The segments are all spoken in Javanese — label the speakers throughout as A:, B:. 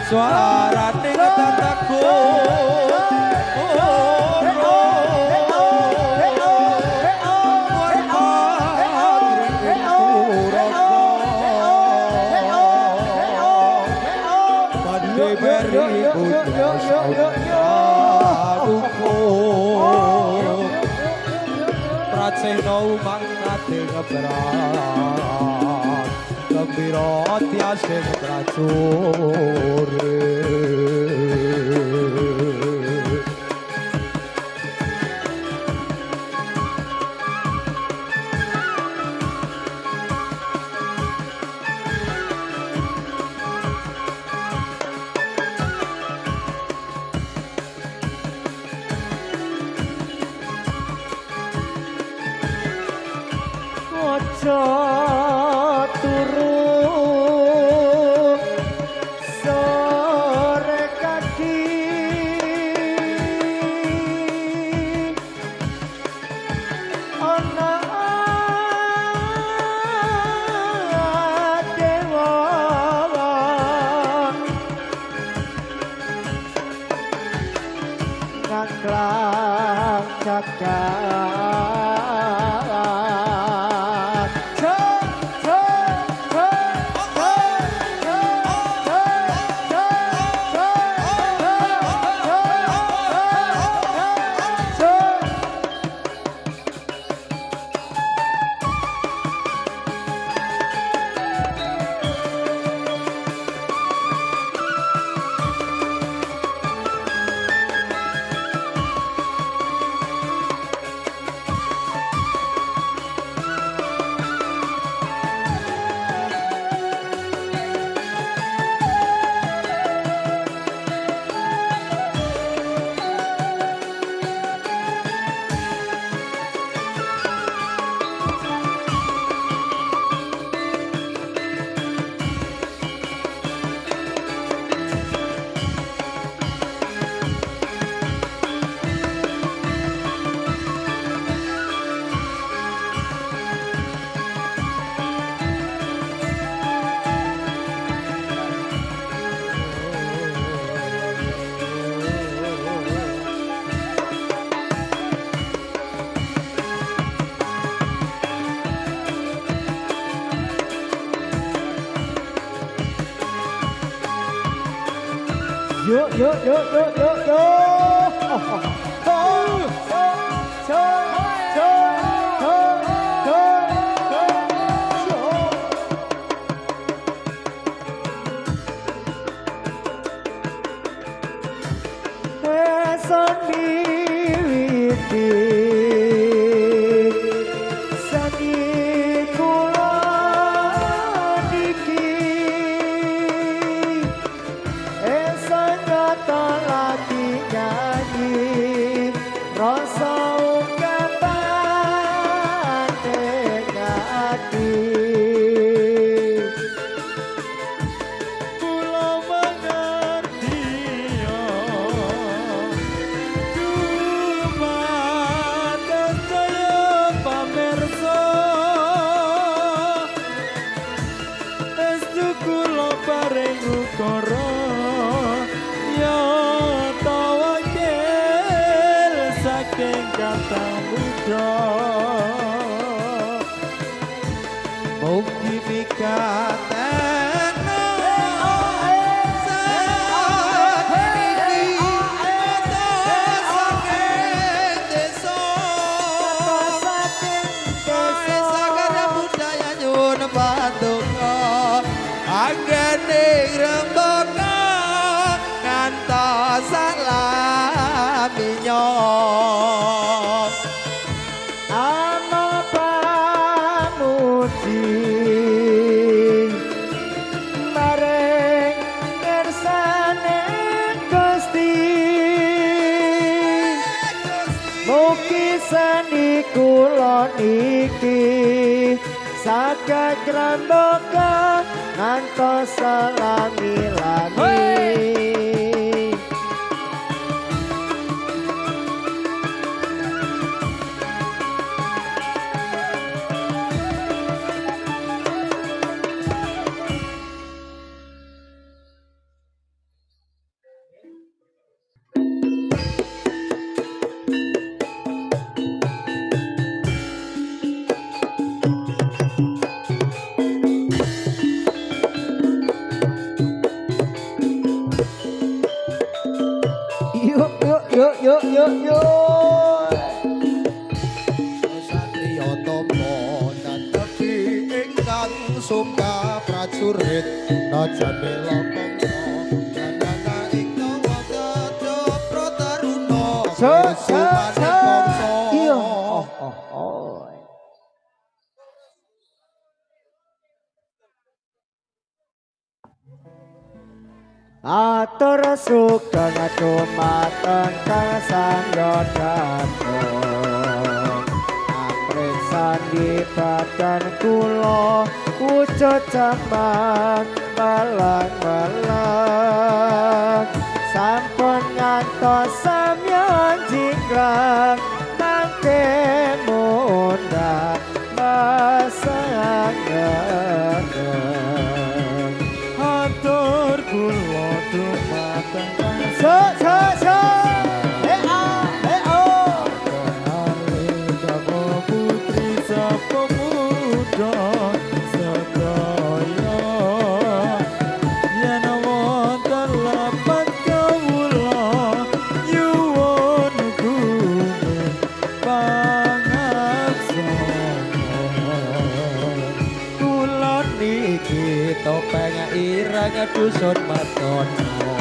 A: suarane tataku Praceno mangkate ngebrat Gembira tiase ngebracure
B: Ojo turu sore kaki ana dewa ngaklang jagat Yuk.
A: Mugi mikatena Anggene rembaka ngantos salaminyo
B: ana pamuji mareng ngersane Gusti mugi seni kula niki saged rembaka ngantos salami-lami yuk.
A: Satriya tapa netepi ingkang sumka prajurit najane lakangka nana ing dawa kadha prataruna sumane bangsa
B: Iya. Atur sugeng dumateng kang sanyodatung Amrit sandi badan kula wujud jambang malang-malang sampun ngantos samya jingkrang mangke mundhak masangan
A: atur kula dumateng kang
B: so
A: putri sapemuda sedaya yen wonten lepat kawula nyuwun gune pangaksana kula niki topeng ireng dusun matono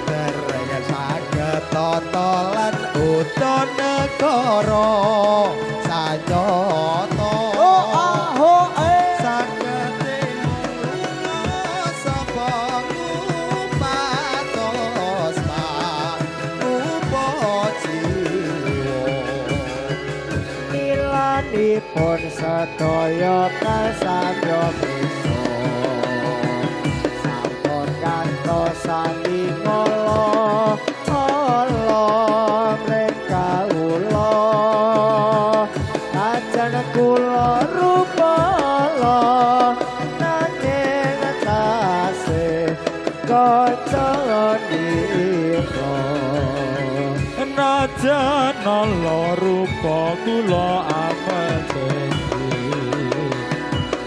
A: dereng saged totolan uton negara sanjata saged lunga sapa ngupatos upajiwa
B: Milanipun sedaya kasamya bisa sampun kantos sami ngala mereka kula ajan kula rupala nanging tasih kacanira
A: najan nala rupa kula ametehi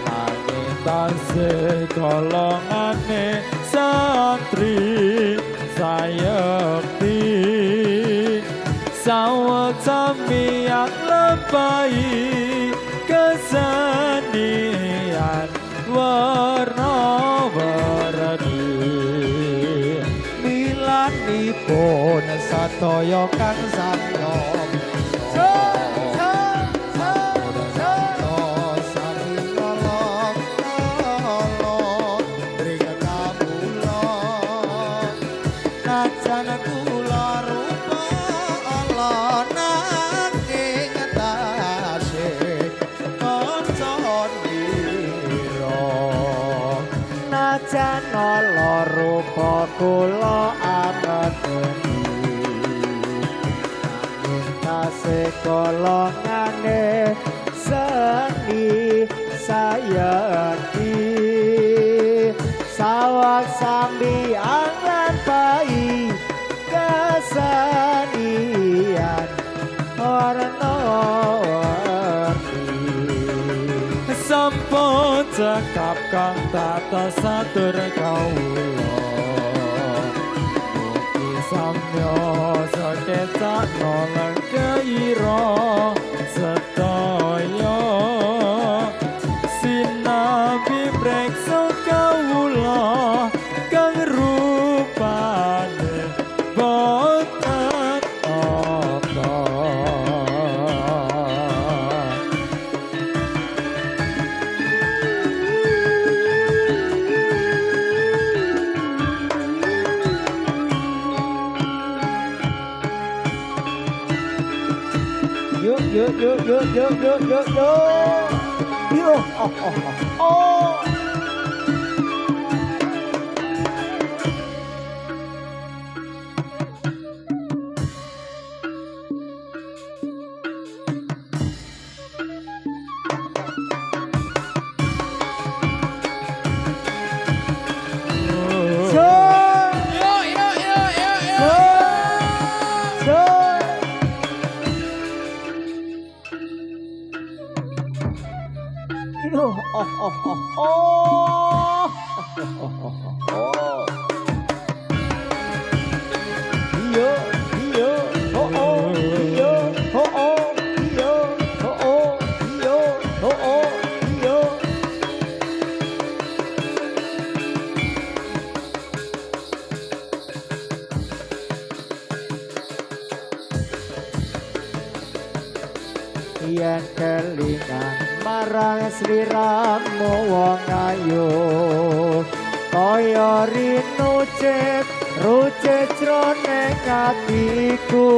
A: nanging tasih golongane santri sayekti sawet sambiang lepai kesenian warna-warni milanipun sataya kang samya najan kula rupa ala nanging tasih kancanira
B: najan nala rupa kula ameteni nanging tasih golongane seni sayekti sawak sambi angan pai kesenian warna-warni
A: sampun cekap kang tata satur kawula mugi samya sakecak noleng keira sedaya sinabi preksa kawula kang rupane boten apa
B: yuk. Oh, yen kelingan marang sliramu wong ayu kaya rinucit rucit jroning atiku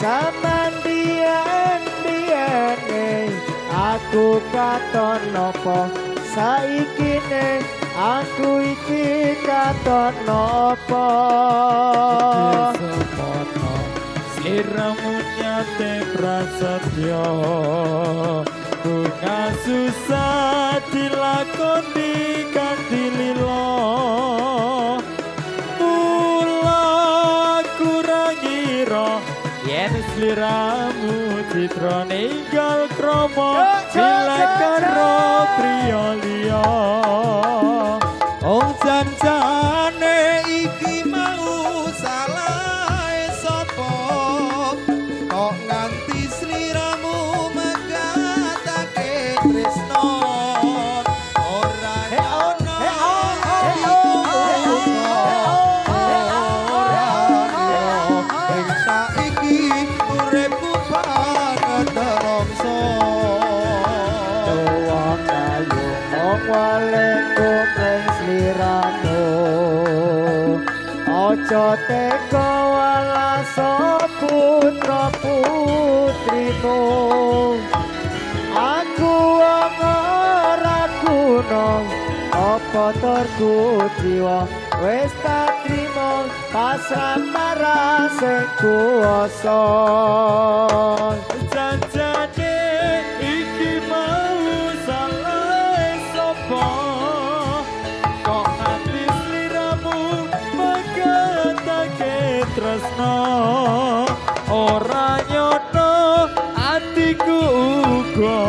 B: zaman biyen aku katon nopo saiki aku iki katon nopo
A: Semono sliramu nyate prasetyo bunga susah dilakoni kanthi lilo mula kurang ngira yen sliramu citra ninggal kromo bila karo priya liya
C: Ong janjane iki mau salah sapa kok nganti sliramu megatake tresno ora ono ing saiki uripku banget terongso
B: wong ayu mong walengku pring sliramu aja teka walasa putra putrimu aku wong ora gunung apa torku jiwa wis tak trimo pasrah marang sing kuwasa
A: janjane iki mau salah sapa kok nganti sliramu megatake tresno ora nyono atiku uga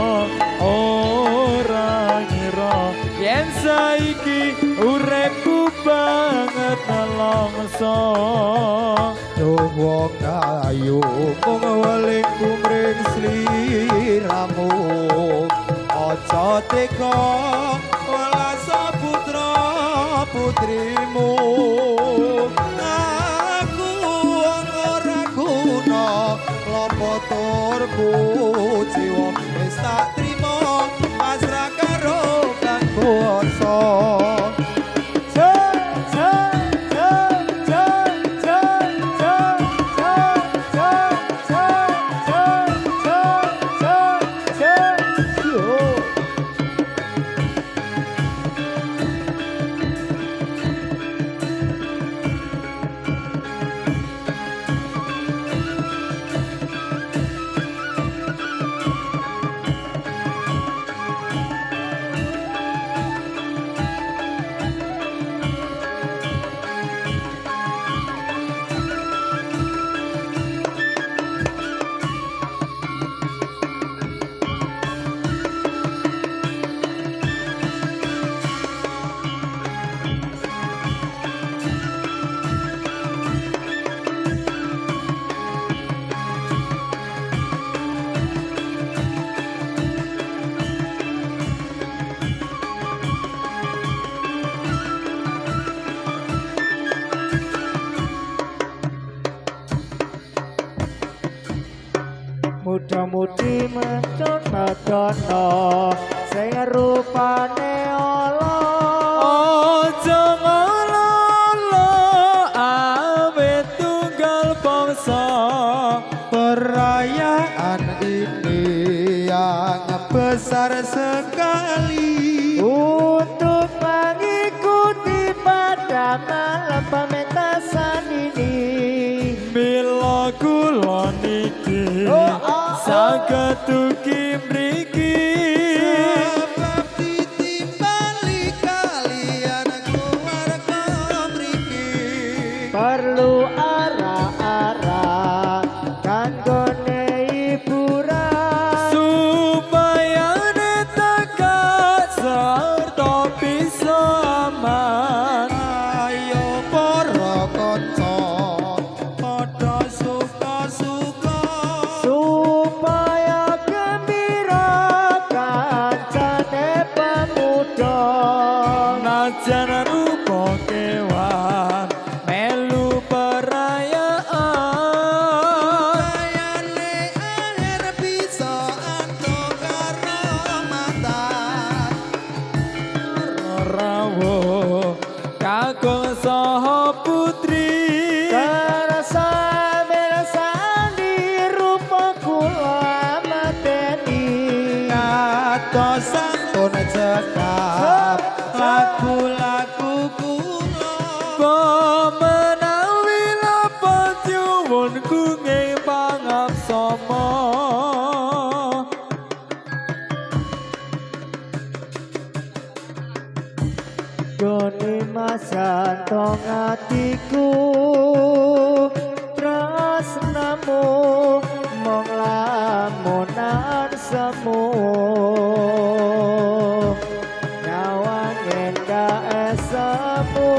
A: ora ngira yen saiki uripku banget nelongso
C: Duh wong ayu mung weling kumring sliramu aja teka welas putra putrimu aku wong ora guna lopo turku jiwa wis tak trimo pasrah karo kang kuwasa
B: muda-mudi mencono sing rupane ala
A: aja ngalala awet tunggal bangsa
C: perayaan ini yang besar sekali
B: untuk mengikuti pada malam pementasan ini
A: mila kula niki saged ugi mriki
C: sebab ditimbali kalian keluarga mriki
B: perlu arah-arah kanggone hiburan
A: supaya netegak sarta bisa aman
C: ayo para kanca padha suka-suka
B: supaya gembira kancane pemuda
A: najan rupa kewan melu perayaan
C: ayane akhir
A: kakung saha putri
B: Karasa bersani rupa kula mateni
C: Katos santun cekap lagu-lagu kula
A: pemenawi lapan nyuwun kunging pangaksama
B: Doni masa tong atiku tresnamu mong lamunan semu nyawangen ka esemu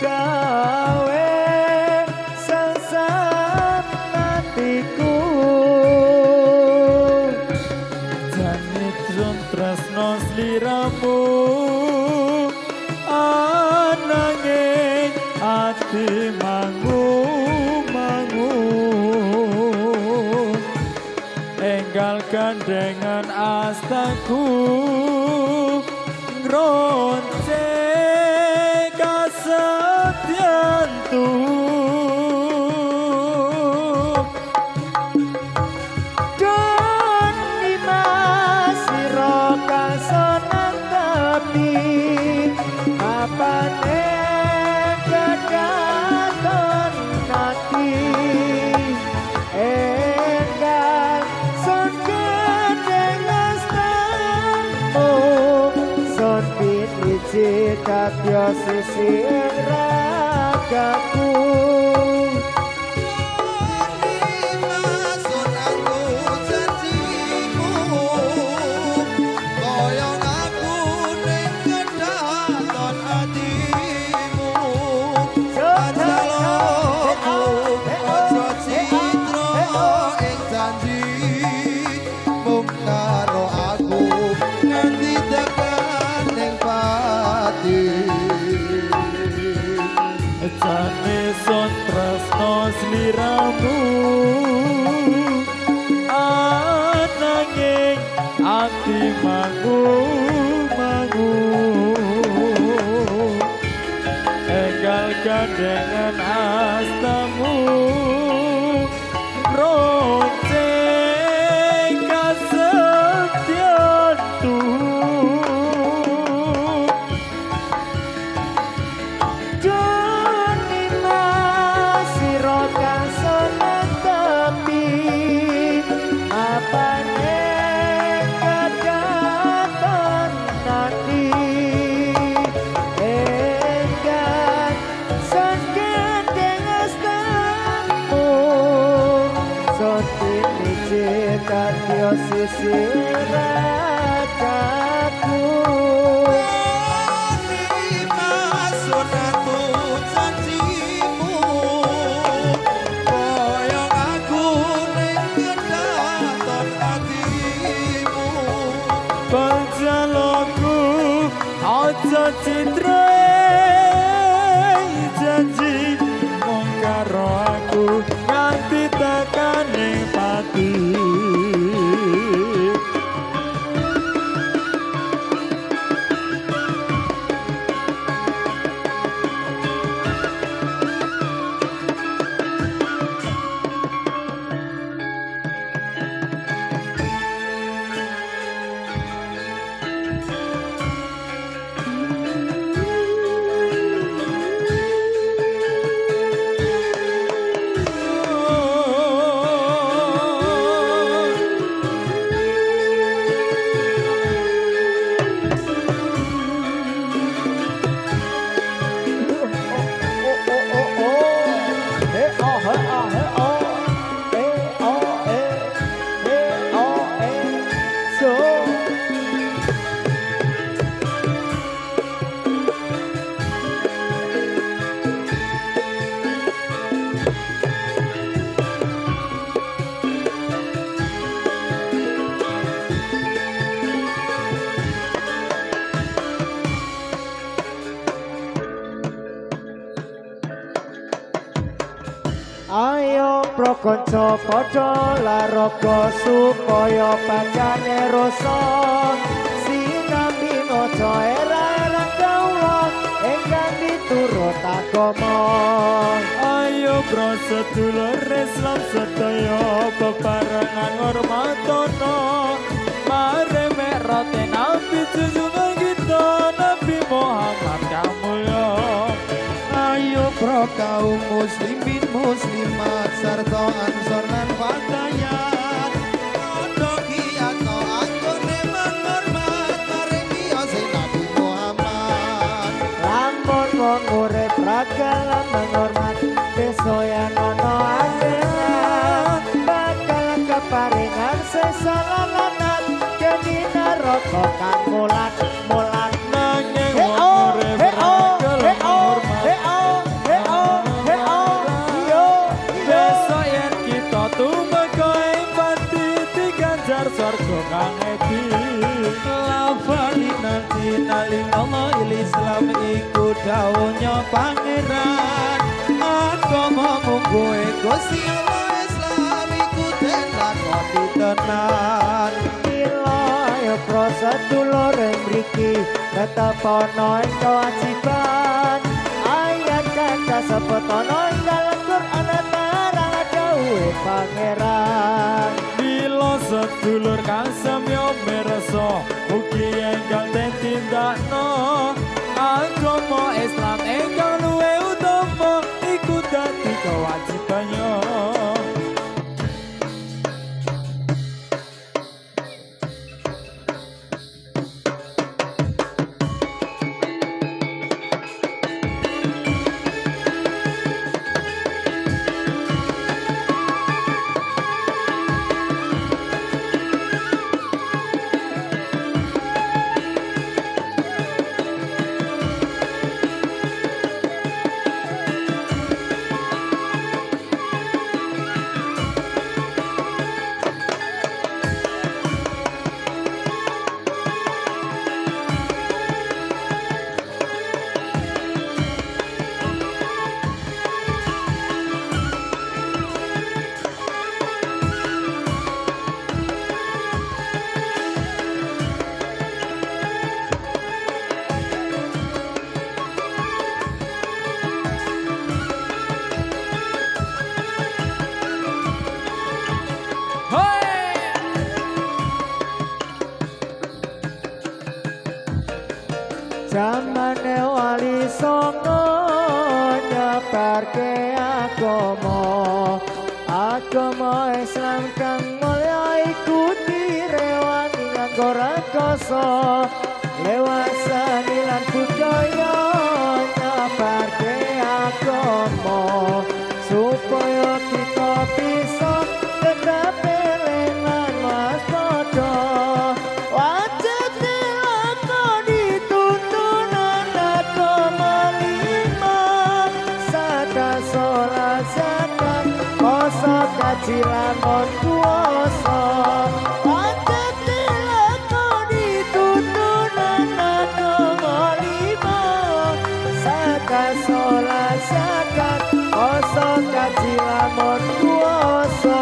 B: gawe sesat atiku
A: janitron tresno sliramu ananging ati mangu enggal gandengan astaku ngronce kasetyantu
B: Doni masiro kasonan tepi apane kedaton naki enggal son gedeng astamu son piniji katyo sisir ragaku
C: Masun aku janjimu Koyong aku ning kedaton atimu Ajaloku ojo citro ing janji Mung karo aku nganti tekan ning pati
A: jane son tresno sliramu ananging ati mangu enggal gandengan astamu ronce kasetyantu
B: Doni masiro kasonan tepi apane kedaton naki enggal son gedeng astamu son piniji katyo sisir ragaku
C: Masun aku janjimu Koyong aku ning kedaton atimu
A: panjalku aja citra janji mung karo aku nganti tekaning pati
B: Ayo prokonco padha laraga supaya pancane rasa sinambi maca era-era kawula agama.
A: Ayo bro sedulur Islam sedaya bebarengan ngormatono. Mari mek rote Nabi junjungan kita Nabi Muhammad kamulya.
C: Ayo pro kaum muslimin muslimat sarta ansor lan fatayat padha kiyato anggone menghormat marang biasa Nabi Muhammad.
B: Lamun wong urip ragalan menghormat besoyan ono akhirat bakal keparingan sesalanan jadi neraka kang mulat
A: Nanging
B: Hei
A: wong
B: oh,
A: urip
B: hei oh,
A: ragel
B: hei oh,
A: ngormat.
B: hei oh, hei oh, hei oh, iyo, iyo.
A: Besok yen kita tumeka ing pati diganjar swarga kang edi.
C: Lafali nanti naling Allah Islam iku dawuhnya pangeran agama munggo Gusti Allah Islam iku den lakoni tenan.
B: Mila ya prosedulur mriki tetep ana ing kewajiban ayat kata sebut ana ing dalam Quran marang dawuhe pangeran.
A: Bila sedulur kang samya mirsa mugi engkang den tindakno agama Islam engkang luwih utama iku dadi kewajibannya.
B: Zamane wali songo nyebarke agama Islam kang mulya iku direwangi nganggo rekoso lewat seni lan budaya nyebarke agama supaya kita bisa tetap eling waspada. Wajib dilakoni tuntunan agama lima sada sholat zakat poso kaji lamun puasa. Wajib dilakoni tuntunan agama lima sada sholat zakat poso kaji lamun puasa.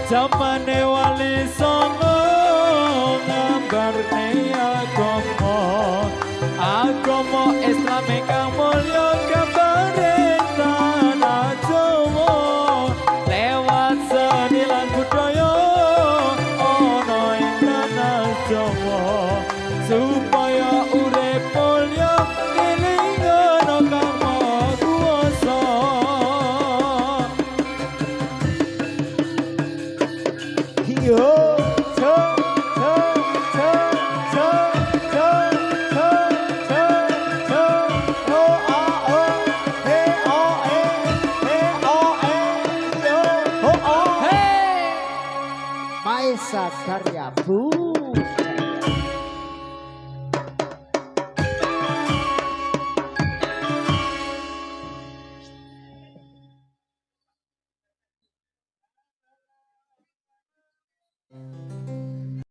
A: Zamane wali songo ngambarne agama Islam ingkang mulya kabare tanah Jawa lewat seni lan budaya ana ing tanah Jawa supaya urip mulya elingan kang maha kuwasa.
B: Yo, cho, cho, cho, cho. Aisa Karya Bu.